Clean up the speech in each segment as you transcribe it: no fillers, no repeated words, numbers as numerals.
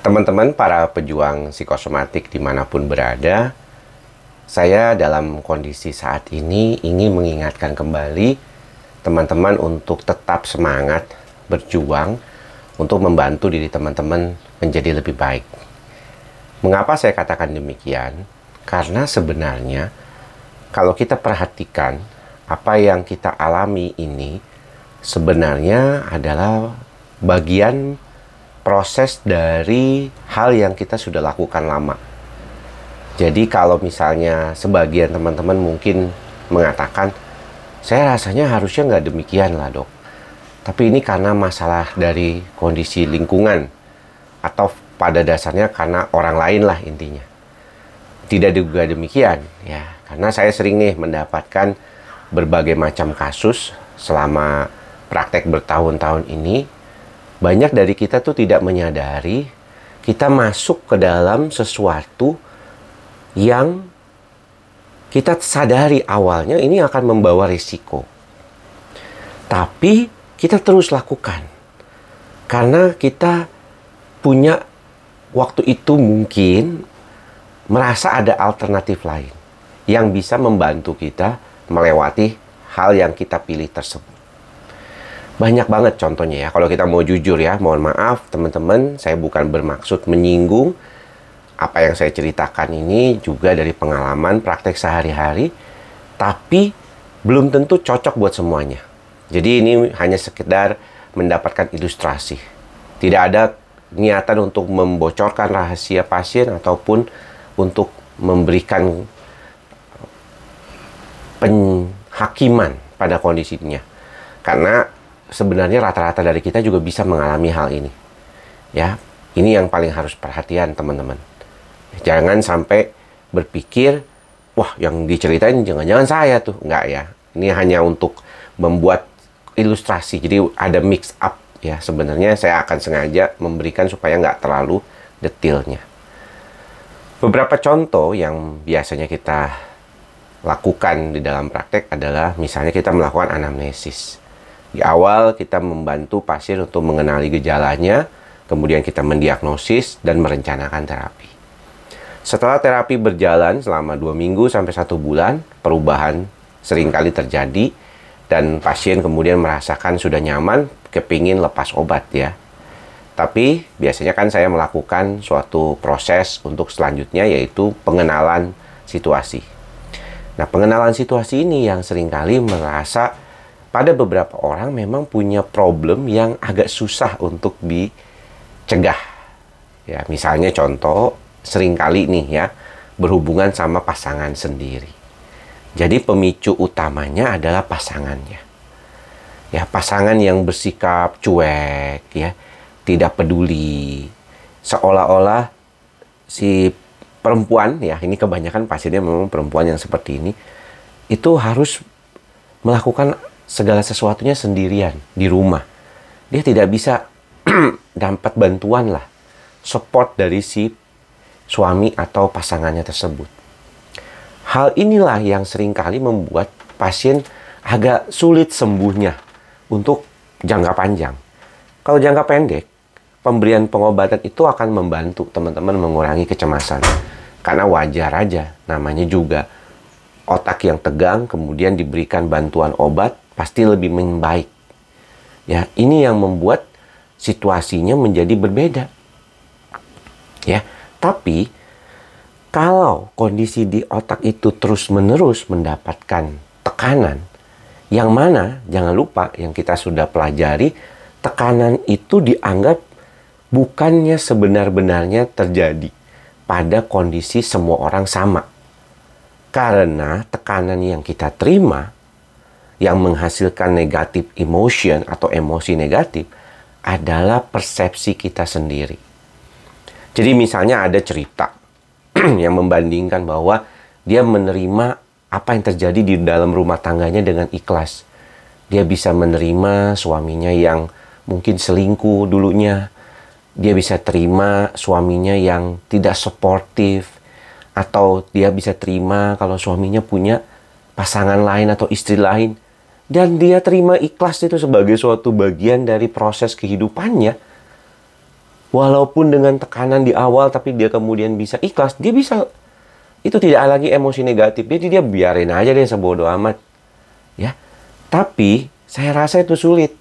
Teman-teman para pejuang psikosomatik dimanapun berada, saya dalam kondisi saat ini ingin mengingatkan kembali teman-teman untuk tetap semangat berjuang untuk membantu diri teman-teman menjadi lebih baik. Mengapa saya katakan demikian? Karena sebenarnya kalau kita perhatikan apa yang kita alami ini sebenarnya adalah bagian proses dari hal yang kita sudah lakukan lama. Jadi kalau misalnya sebagian teman-teman mungkin mengatakan, saya rasanya harusnya nggak demikian lah dok. Tapi ini karena masalah dari kondisi lingkungan. Atau pada dasarnya karena orang lain lah intinya. Tidak juga demikian. Ya, karena saya sering nih mendapatkan berbagai macam kasus selama praktek bertahun-tahun ini. Banyak dari kita tuh tidak menyadari kita masuk ke dalam sesuatu yang kita sadari awalnya ini akan membawa risiko. Tapi kita terus lakukan. Karena kita punya waktu itu mungkin merasa ada alternatif lain yang bisa membantu kita melewati hal yang kita pilih tersebut. Banyak banget contohnya ya, kalau kita mau jujur ya, mohon maaf teman-teman, saya bukan bermaksud menyinggung. Apa yang saya ceritakan ini juga dari pengalaman praktek sehari-hari, tapi belum tentu cocok buat semuanya. Jadi ini hanya sekedar mendapatkan ilustrasi. Tidak ada niatan untuk membocorkan rahasia pasien ataupun untuk memberikan penghakiman pada kondisinya. Karena sebenarnya rata-rata dari kita juga bisa mengalami hal ini. Ya, ini yang paling harus perhatian teman-teman. Jangan sampai berpikir, wah yang diceritain jangan-jangan saya tuh. Enggak ya. Ini hanya untuk membuat ilustrasi. Jadi ada mix up ya. Sebenarnya saya akan sengaja memberikan supaya nggak terlalu detailnya. Beberapa contoh yang biasanya kita lakukan di dalam praktek adalah misalnya kita melakukan anamnesis. Di awal kita membantu pasien untuk mengenali gejalanya, kemudian kita mendiagnosis dan merencanakan terapi. Setelah terapi berjalan selama 2 minggu sampai 1 bulan, perubahan seringkali terjadi dan pasien kemudian merasakan sudah nyaman, kepingin lepas obat ya. Tapi biasanya kan saya melakukan suatu proses untuk selanjutnya yaitu pengenalan situasi. Nah, pengenalan situasi ini yang seringkali merasa pada beberapa orang memang punya problem yang agak susah untuk dicegah. Ya, misalnya contoh seringkali nih ya, berhubungan sama pasangan sendiri. Jadi pemicu utamanya adalah pasangannya. Ya, pasangan yang bersikap cuek ya, tidak peduli. Seolah-olah si perempuan ya, ini kebanyakan pasiennya memang perempuan yang seperti ini, itu harus melakukan segala sesuatunya sendirian di rumah. Dia tidak bisa dapat bantuan lah, support dari si suami atau pasangannya tersebut. Hal inilah yang seringkali membuat pasien agak sulit sembuhnya untuk jangka panjang. Kalau jangka pendek, pemberian pengobatan itu akan membantu teman-teman mengurangi kecemasan. Karena wajar aja, namanya juga otak yang tegang, kemudian diberikan bantuan obat, pasti lebih membaik. Ya, ini yang membuat situasinya menjadi berbeda. Ya, tapi kalau kondisi di otak itu terus-menerus mendapatkan tekanan, yang mana jangan lupa yang kita sudah pelajari, tekanan itu dianggap bukannya sebenar-benarnya terjadi pada kondisi semua orang sama. Karena tekanan yang kita terima yang menghasilkan negatif emotion atau emosi negatif adalah persepsi kita sendiri. Jadi misalnya ada cerita yang membandingkan bahwa dia menerima apa yang terjadi di dalam rumah tangganya dengan ikhlas. Dia bisa menerima suaminya yang mungkin selingkuh dulunya. Dia bisa terima suaminya yang tidak suportif. Atau dia bisa terima kalau suaminya punya pasangan lain atau istri lain. Dan dia terima ikhlas itu sebagai suatu bagian dari proses kehidupannya. Walaupun dengan tekanan di awal, tapi dia kemudian bisa ikhlas, dia bisa, itu tidak lagi emosi negatif. Jadi dia biarin aja deh, sebodoh amat. Ya, tapi saya rasa itu sulit.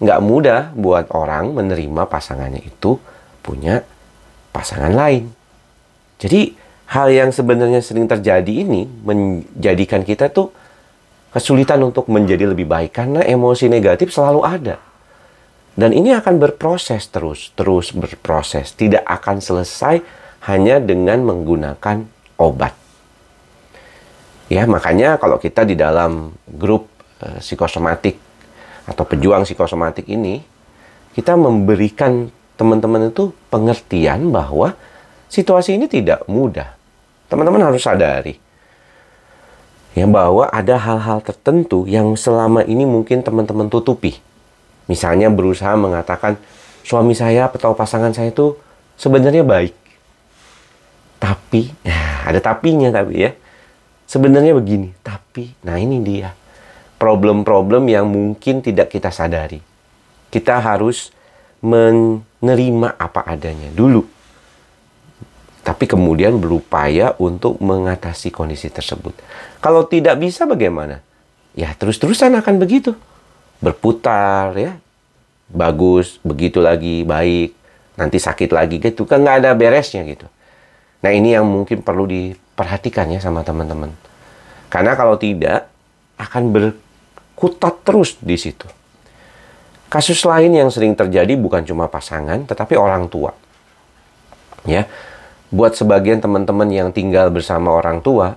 Nggak mudah buat orang menerima pasangannya itu punya pasangan lain. Jadi hal yang sebenarnya sering terjadi ini menjadikan kita tuh kesulitan untuk menjadi lebih baik karena emosi negatif selalu ada. Dan ini akan berproses terus berproses. Tidak akan selesai hanya dengan menggunakan obat. Ya, makanya kalau kita di dalam grup psikosomatik atau pejuang psikosomatik ini, kita memberikan teman-teman itu pengertian bahwa situasi ini tidak mudah. Teman-teman harus sadari ya bahwa ada hal-hal tertentu yang selama ini mungkin teman-teman tutupi. Misalnya berusaha mengatakan suami saya atau pasangan saya itu sebenarnya baik. Tapi, ada tapinya tapi ya. Sebenarnya begini, tapi, nah ini dia. Problem-problem yang mungkin tidak kita sadari. Kita harus menerima apa adanya dulu. Tapi kemudian berupaya untuk mengatasi kondisi tersebut. Kalau tidak bisa bagaimana? Ya terus-terusan akan begitu. Berputar ya. Bagus, begitu lagi, baik. Nanti sakit lagi gitu. Kan nggak ada beresnya gitu. Nah ini yang mungkin perlu diperhatikan ya sama teman-teman. Karena kalau tidak, akan berkutat terus di situ. Kasus lain yang sering terjadi bukan cuma pasangan, tetapi orang tua. Ya, buat sebagian teman-teman yang tinggal bersama orang tua,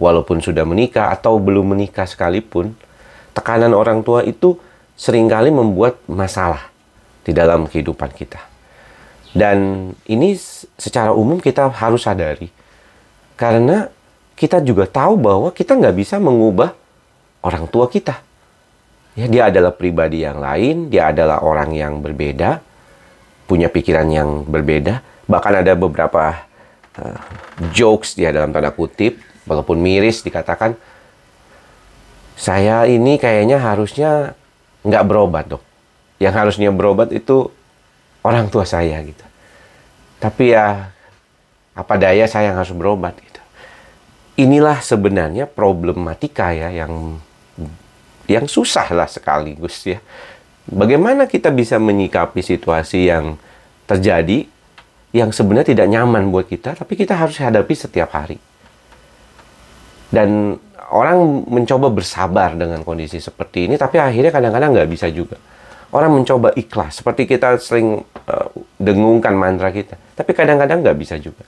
walaupun sudah menikah atau belum menikah sekalipun, tekanan orang tua itu seringkali membuat masalah di dalam kehidupan kita. Dan ini secara umum kita harus sadari. Karena kita juga tahu bahwa kita nggak bisa mengubah orang tua kita. Ya, dia adalah pribadi yang lain, dia adalah orang yang berbeda, punya pikiran yang berbeda. Bahkan ada beberapa jokes dia dalam tanda kutip, walaupun miris dikatakan, saya ini kayaknya harusnya nggak berobat dok. Yang harusnya berobat itu orang tua saya gitu. Tapi ya apa daya saya yang harus berobat gitu. Inilah sebenarnya problematika ya yang susah lah sekaligus ya. Bagaimana kita bisa menyikapi situasi yang terjadi yang sebenarnya tidak nyaman buat kita, tapi kita harus hadapi setiap hari. Dan orang mencoba bersabar dengan kondisi seperti ini, tapi akhirnya kadang-kadang nggak bisa juga. Orang mencoba ikhlas, seperti kita sering dengungkan mantra kita. Tapi kadang-kadang nggak bisa juga.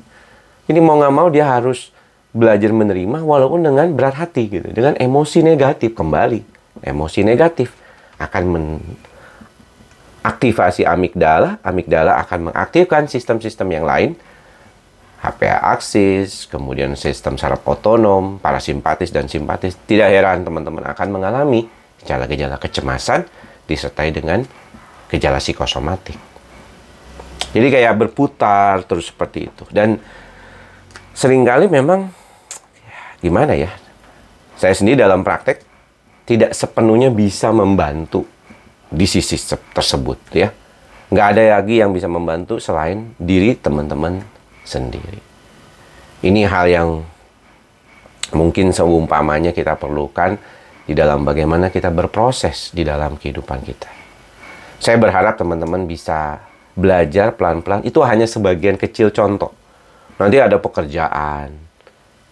Ini mau nggak mau dia harus belajar menerima walaupun dengan berat hati gitu. Dengan emosi negatif kembali. Emosi negatif akan mengaktifasi amigdala. Amigdala akan mengaktifkan sistem-sistem yang lain. HPA aksis, kemudian sistem saraf otonom, parasimpatis dan simpatis. Tidak heran teman-teman akan mengalami gejala-gejala kecemasan disertai dengan gejala psikosomatik. Jadi kayak berputar terus seperti itu. Dan seringkali memang gimana ya? Saya sendiri dalam praktek tidak sepenuhnya bisa membantu di sisi tersebut ya. Nggak ada lagi yang bisa membantu selain diri teman-teman sendiri. Ini hal yang mungkin seumpamanya kita perlukan di dalam bagaimana kita berproses di dalam kehidupan kita. Saya berharap teman-teman bisa belajar pelan-pelan. Itu hanya sebagian kecil contoh. Nanti ada pekerjaan,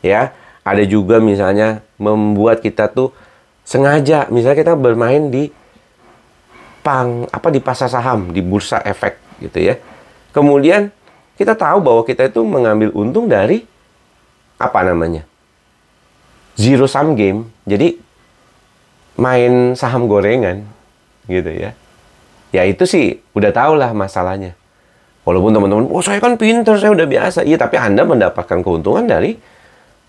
ya. Ada juga misalnya membuat kita tuh sengaja, misalnya kita bermain di di pasar saham, di bursa efek gitu ya. Kemudian kita tahu bahwa kita itu mengambil untung dari zero sum game. Jadi main saham gorengan gitu ya. Ya itu sih udah tau lah masalahnya. Walaupun teman-teman, saya kan pinter, saya udah biasa. Iya, tapi Anda mendapatkan keuntungan dari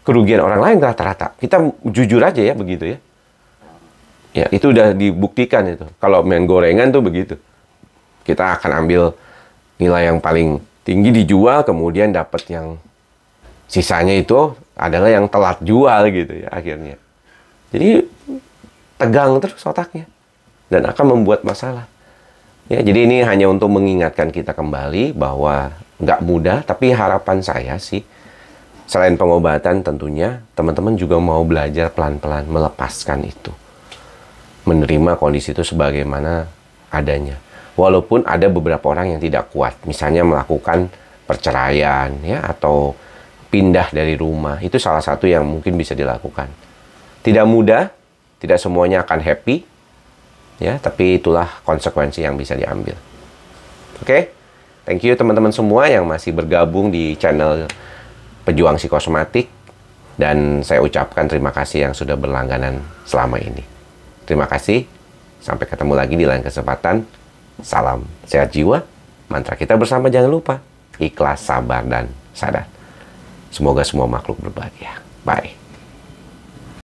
kerugian orang lain rata-rata. Kita jujur aja ya begitu ya. Ya, itu udah dibuktikan itu. Kalau main gorengan tuh begitu. Kita akan ambil nilai yang paling tinggi dijual, kemudian dapat yang sisanya itu adalah yang telat jual gitu ya akhirnya. Jadi tegang terus otaknya dan akan membuat masalah. Ya, jadi ini hanya untuk mengingatkan kita kembali bahwa nggak mudah, tapi harapan saya sih, selain pengobatan tentunya, teman-teman juga mau belajar pelan-pelan melepaskan itu. Menerima kondisi itu sebagaimana adanya. Walaupun ada beberapa orang yang tidak kuat, misalnya melakukan perceraian, ya, atau pindah dari rumah, itu salah satu yang mungkin bisa dilakukan. Tidak mudah, tidak semuanya akan happy, ya, tapi itulah konsekuensi yang bisa diambil. Oke? Thank you teman-teman semua yang masih bergabung di channel Pejuang Psikosomatik, dan saya ucapkan terima kasih yang sudah berlangganan selama ini. Terima kasih. Sampai ketemu lagi di lain kesempatan. Salam sehat jiwa. Mantra kita bersama jangan lupa, ikhlas, sabar, dan sadar. Semoga semua makhluk berbahagia. Bye.